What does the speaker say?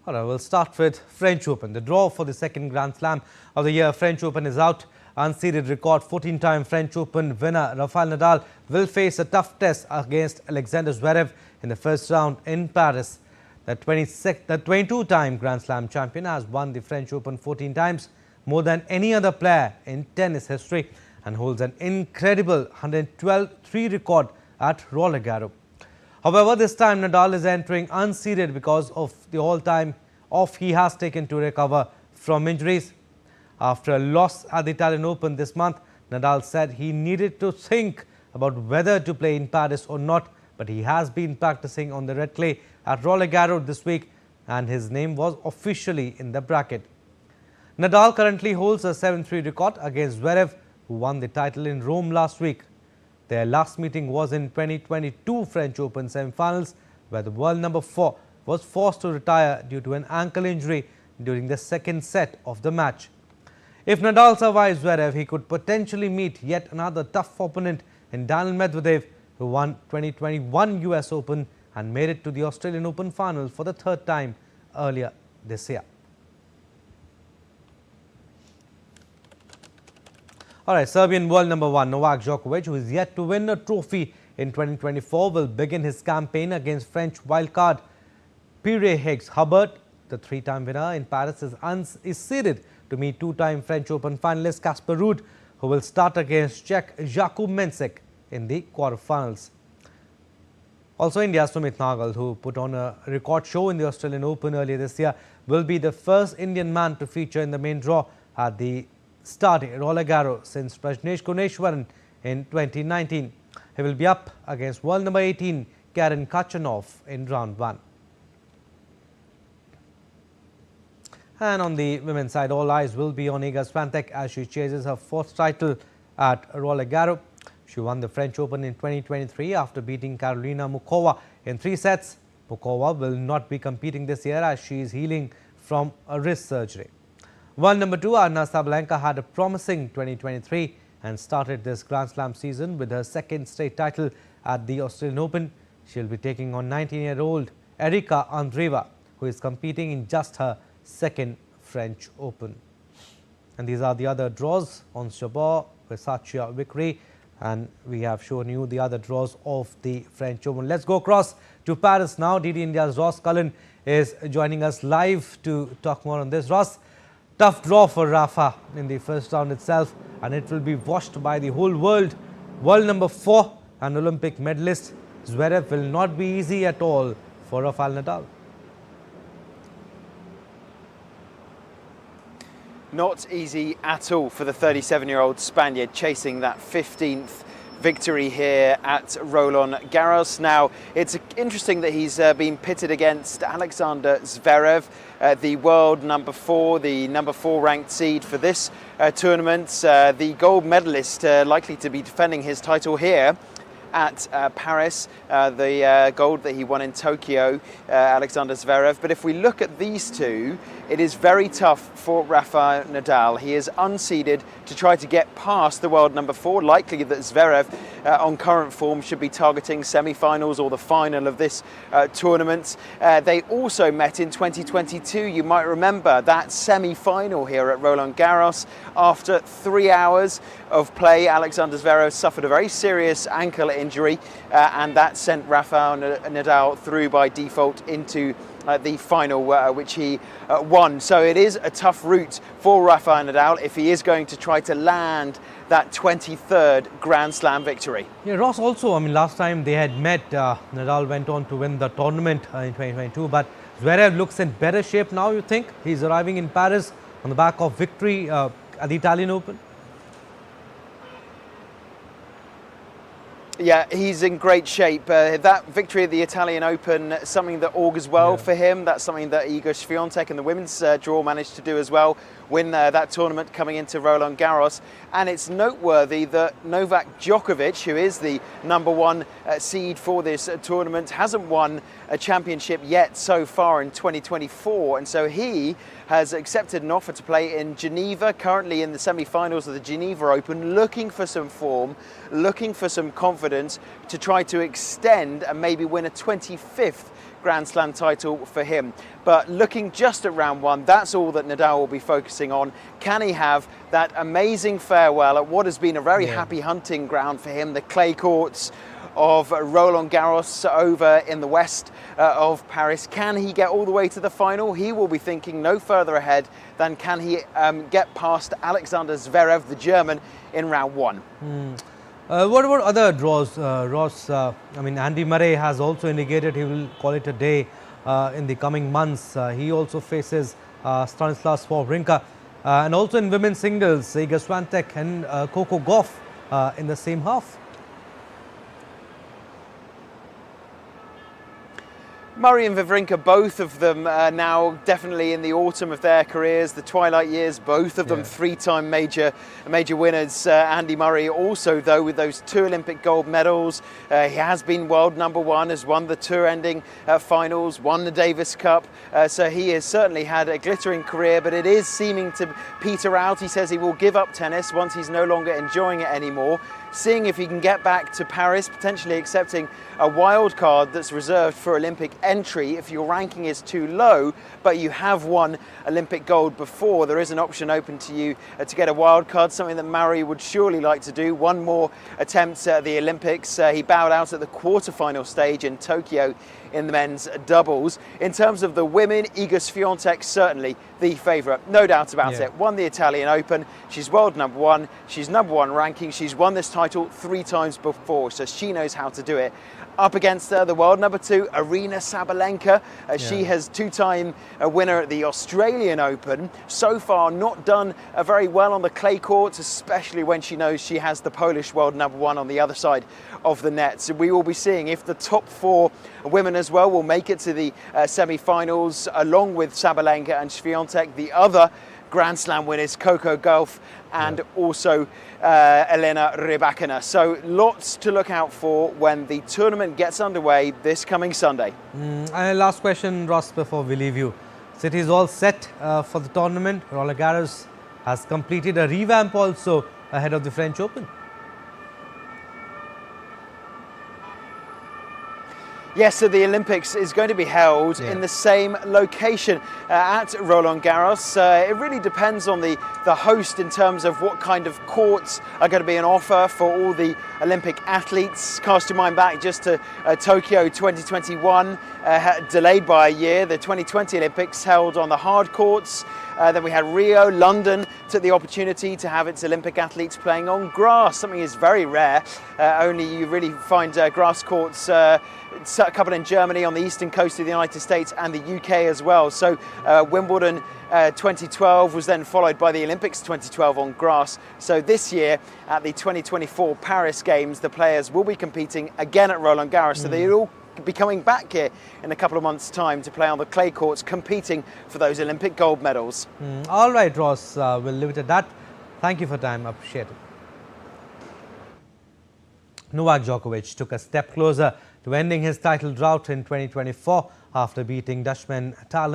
All right, we'll start with French Open. The draw for the second Grand Slam of the year, French Open, is out. Unseeded record 14-time French Open winner Rafael Nadal will face a tough test against Alexander Zverev in the first round in Paris. The 22-time Grand Slam champion has won the French Open 14 times, more than any other player in tennis history, and holds an incredible 112-3 record at Roland Garros. However, this time Nadal is entering unseeded because of the all-time off he has taken to recover from injuries. After a loss at the Italian Open this month, Nadal said he needed to think about whether to play in Paris or not, but he has been practicing on the red clay at Roland Garros this week and his name was officially in the bracket. Nadal currently holds a 7-3 record against Zverev, who won the title in Rome last week. Their last meeting was in 2022 French Open semi-finals, where the world number 4 was forced to retire due to an ankle injury during the second set of the match. If Nadal survives Zverev, he could potentially meet yet another tough opponent in Daniil Medvedev, who won 2021 US Open and made it to the Australian Open final for the third time earlier this year. All right, Serbian world number 1 Novak Djokovic, who is yet to win a trophy in 2024, will begin his campaign against French wildcard Pierre Higgs Hubbard. The 3-time winner in Paris is seeded to meet 2-time French Open finalist Casper Ruud, who will start against Czech Jakub Mensik in the quarterfinals. Also, India's Sumit Nagal, who put on a record show in the Australian Open earlier this year, will be the first Indian man to feature in the main draw at the starting Roland Garros since Prajnesh Gunneswaran in 2019. He will be up against world number 18 Karen Khachanov in round 1. And on the women's side, all eyes will be on Iga Swiatek as she chases her 4th title at Roland Garros. She won the French Open in 2023 after beating Karolina Muchova in 3 sets. Muchova will not be competing this year as she is healing from a wrist surgery. World number 2 Arina Sabalenka had a promising 2023 and started this Grand Slam season with her 2nd straight title at the Australian Open. She will be taking on 19-year-old Erika Andreeva, who is competing in just her 2nd French Open. And these are the other draws on Jabeur, Versace, Vickery, and we have shown you the other draws of the French Open. Let's go across to Paris now. DD India's Ross Cullen is joining us live to talk more on this. Ross, tough draw for Rafa in the first round itself, and it will be watched by the whole world. World number 4 and Olympic medalist Zverev will not be easy at all for Rafael Nadal. Not easy at all for the 37-year-old Spaniard chasing that 15th victory here at Roland Garros. Now, it's interesting that he's been pitted against Alexander Zverev, the world number 4, the number 4 ranked seed for this tournament, the gold medalist likely to be defending his title here at Paris, the gold that he won in Tokyo, Alexander Zverev. But if we look at these two, it is very tough for Rafael Nadal. He is unseeded to try to get past the world number 4. Likely that Zverev, on current form, should be targeting semi-finals or the final of this tournament. They also met in 2022. You might remember that semi-final here at Roland Garros. After 3 hours of play, Alexander Zverev suffered a very serious ankle injury, and that sent Rafael Nadal through by default into the final, which he won. So it is a tough route for Rafael Nadal if he is going to try to land that 23rd Grand Slam victory. Yeah, Ross, also, I mean, last time they had met, Nadal went on to win the tournament in 2022, but Zverev looks in better shape now, you think? He's arriving in Paris on the back of victory at the Italian Open. Yeah, he's in great shape. That victory at the Italian Open, something that augurs well for him. That's something that Iga Swiatek and the women's draw managed to do as well, win that tournament coming into Roland Garros. And it's noteworthy that Novak Djokovic, who is the number 1 seed for this tournament, hasn't won a championship yet so far in 2024. And so he has accepted an offer to play in Geneva, currently in the semi-finals of the Geneva Open, looking for some form, looking for some confidence to try to extend and maybe win a 25th Grand Slam title for him. But looking just at round one, that's all that Nadal will be focusing on. Can he have that amazing farewell at what has been a very happy hunting ground for him, the clay courts of Roland Garros over in the west of Paris? Can he get all the way to the final? He will be thinking no further ahead than can he get past Alexander Zverev, the German, in round one. What about other draws, Ross? I mean, Andy Murray has also indicated he will call it a day in the coming months. He also faces Stanislas Wawrinka. And also in women's singles, Iga Swiatek and Coco Gauff in the same half. Murray and Wawrinka, both of them now definitely in the autumn of their careers, the twilight years, both of them three-time major winners. Andy Murray also, though, with those 2 Olympic gold medals. He has been world number one, has won the tour-ending finals, won the Davis Cup. So he has certainly had a glittering career, but it is seeming to peter out. He says he will give up tennis once he's no longer enjoying it anymore, seeing if he can get back to Paris, potentially accepting a wild card that's reserved for Olympic entry. If your ranking is too low, but you have won Olympic gold before, there is an option open to you to get a wild card, something that Murray would surely like to do. One more attempt at the Olympics. He bowed out at the quarterfinal stage in Tokyo in the men's doubles. In terms of the women, Iga Swiatek certainly the favourite, no doubt about it. Won the Italian Open, she's world number one, she's number one ranking, she's won this title 3 times before, so she knows how to do it. Up against her, the world number 2, Aryna Sabalenka. She has 2-time winner at the Australian Open. So far not done very well on the clay courts, especially when she knows she has the Polish world number 1 on the other side of the net. So we will be seeing if the top 4 women as well will make it to the semi-finals, along with Sabalenka and Swiatek. The other Grand Slam winners, Coco Gauff and also Elena Rybakina. So lots to look out for when the tournament gets underway this coming Sunday. And last question, Ross, before we leave you. City is all set for the tournament. Roland Garros has completed a revamp also ahead of the French Open. Yes, so the Olympics is going to be held in the same location at Roland Garros. It really depends on the host in terms of what kind of courts are going to be on offer for all the Olympic athletes. Cast your mind back just to Tokyo 2021, delayed by a year. The 2020 Olympics held on the hard courts. Then we had Rio. London took the opportunity to have its Olympic athletes playing on grass, something is very rare. Only you really find grass courts, a couple in Germany, on the eastern coast of the United States and the UK as well. So Wimbledon 2012 was then followed by the Olympics 2012 on grass. So this year at the 2024 Paris Games, the players will be competing again at Roland Garros. So they'll all be coming back here in a couple of months' time to play on the clay courts, competing for those Olympic gold medals. All right, Ross, we'll leave it at that. Thank you for your time. Appreciate it. Novak Djokovic took a step closer to ending his title drought in 2024 after beating Dutchman Thailand